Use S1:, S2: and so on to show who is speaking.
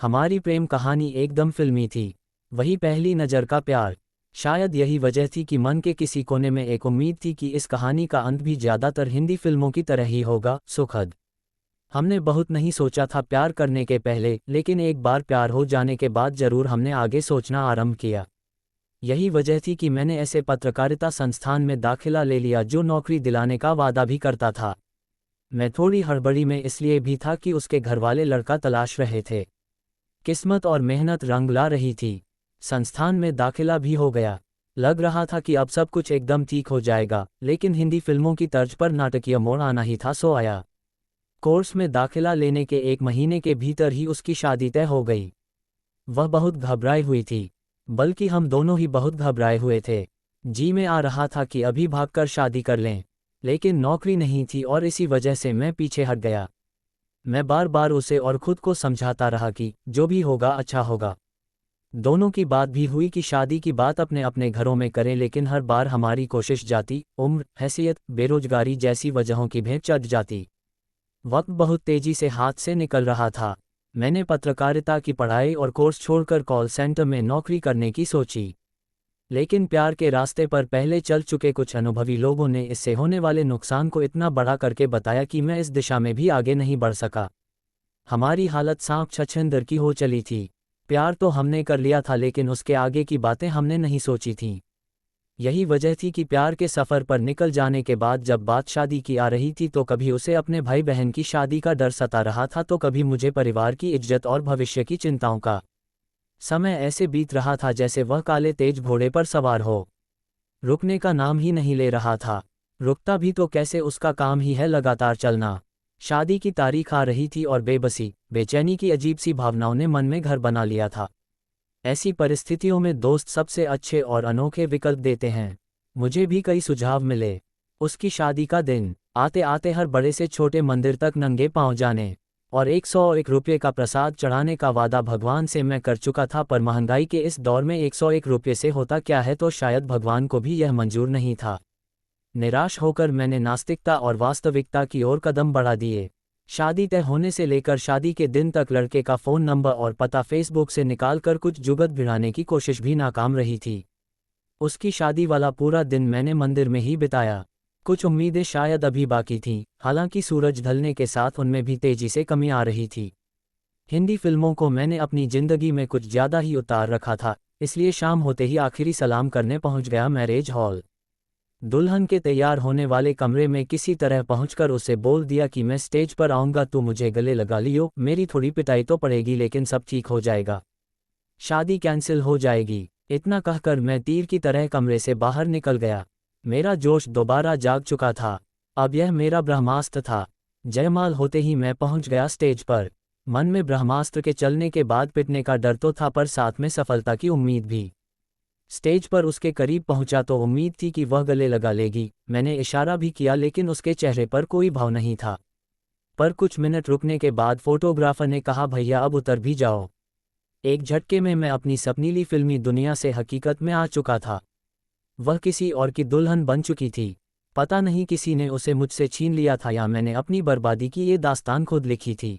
S1: हमारी प्रेम कहानी एकदम फिल्मी थी। वही पहली नज़र का प्यार। शायद यही वजह थी कि मन के किसी कोने में एक उम्मीद थी कि इस कहानी का अंत भी ज़्यादातर हिंदी फिल्मों की तरह ही होगा, सुखद। हमने बहुत नहीं सोचा था प्यार करने के पहले, लेकिन एक बार प्यार हो जाने के बाद ज़रूर हमने आगे सोचना आरंभ किया। यही वजह थी कि मैंने ऐसे पत्रकारिता संस्थान में दाखिला ले लिया जो नौकरी दिलाने का वादा भी करता था। मैं थोड़ी हड़बड़ी में इसलिए भी था कि उसके घरवाले लड़का तलाश रहे थे। किस्मत और मेहनत रंग ला रही थी। संस्थान में दाखिला भी हो गया। लग रहा था कि अब सब कुछ एकदम ठीक हो जाएगा, लेकिन हिंदी फिल्मों की तर्ज पर नाटकीय मोड़ आना ही था सो आया। कोर्स में दाखिला लेने के 1 महीने के भीतर ही उसकी शादी तय हो गई। वह बहुत घबराई हुई थी, बल्कि हम दोनों ही बहुत घबराए हुए थे। जी में आ रहा था कि अभी भागकर शादी कर लें, लेकिन नौकरी नहीं थी और इसी वजह से मैं पीछे हट गया। मैं बार बार उसे और खुद को समझाता रहा कि जो भी होगा अच्छा होगा। दोनों की बात भी हुई कि शादी की बात अपने अपने घरों में करें, लेकिन हर बार हमारी कोशिश जाती, उम्र, हैसियत, बेरोजगारी जैसी वजहों की भेंट चढ़ जाती। वक्त बहुत तेजी से हाथ से निकल रहा था। मैंने पत्रकारिता की पढ़ाई और कोर्स छोड़कर कॉल सेंटर में नौकरी करने की सोची, लेकिन प्यार के रास्ते पर पहले चल चुके कुछ अनुभवी लोगों ने इससे होने वाले नुकसान को इतना बड़ा करके बताया कि मैं इस दिशा में भी आगे नहीं बढ़ सका। हमारी हालत सांप छछूंदर की हो चली थी। प्यार तो हमने कर लिया था, लेकिन उसके आगे की बातें हमने नहीं सोची थीं। यही वजह थी कि प्यार के सफ़र पर निकल जाने के बाद जब बात शादी की आ रही थी तो कभी उसे अपने भाई बहन की शादी का डर सता रहा था, तो कभी मुझे परिवार की इज्जत और भविष्य की चिंताओं का। समय ऐसे बीत रहा था जैसे वह काले तेज घोड़े पर सवार हो, रुकने का नाम ही नहीं ले रहा था। रुकता भी तो कैसे, उसका काम ही है लगातार चलना। शादी की तारीख आ रही थी और बेबसी, बेचैनी की अजीब सी भावनाओं ने मन में घर बना लिया था। ऐसी परिस्थितियों में दोस्त सबसे अच्छे और अनोखे विकल्प देते हैं। मुझे भी कई सुझाव मिले। उसकी शादी का दिन आते आते हर बड़े से छोटे मंदिर तक नंगे पांव जाने और 101 रुपये का प्रसाद चढ़ाने का वादा भगवान से मैं कर चुका था, पर महंगाई के इस दौर में 101 रुपये से होता क्या है, तो शायद भगवान को भी यह मंजूर नहीं था। निराश होकर मैंने नास्तिकता और वास्तविकता की ओर कदम बढ़ा दिए। शादी तय होने से लेकर शादी के दिन तक लड़के का फ़ोन नंबर और पता फेसबुक से निकालकर कुछ जुगत भिड़ाने की कोशिश भी नाकाम रही थी। उसकी शादी वाला पूरा दिन मैंने मंदिर में ही बिताया। कुछ उम्मीदें शायद अभी बाकी थीं, हालांकि सूरज ढलने के साथ उनमें भी तेजी से कमी आ रही थी। हिंदी फिल्मों को मैंने अपनी जिंदगी में कुछ ज़्यादा ही उतार रखा था, इसलिए शाम होते ही आखिरी सलाम करने पहुंच गया मैरिज हॉल। दुल्हन के तैयार होने वाले कमरे में किसी तरह पहुंचकर उसे बोल दिया कि मैं स्टेज पर आऊँगा, तू मुझे गले लगा लियो, मेरी थोड़ी पिटाई तो पड़ेगी लेकिन सब ठीक हो जाएगा। शादी कैंसिल हो जाएगी। इतना कहकर मैं तीर की तरह कमरे से बाहर निकल गया। मेरा जोश दोबारा जाग चुका था। अब यह मेरा ब्रह्मास्त्र था। जयमाल होते ही मैं पहुंच गया स्टेज पर। मन में ब्रह्मास्त्र के चलने के बाद पिटने का डर तो था, पर साथ में सफलता की उम्मीद भी। स्टेज पर उसके करीब पहुंचा तो उम्मीद थी कि वह गले लगा लेगी। मैंने इशारा भी किया, लेकिन उसके चेहरे पर कोई भाव नहीं था। पर कुछ मिनट रुकने के बाद फोटोग्राफर ने कहा, भैया अब उतर भी जाओ। एक झटके में मैं अपनी सपनीली फिल्मी दुनिया से हकीकत में आ चुका था। वह किसी और की दुल्हन बन चुकी थी। पता नहीं किसी ने उसे मुझसे छीन लिया था या मैंने अपनी बर्बादी की ये दास्तान खुद लिखी थी।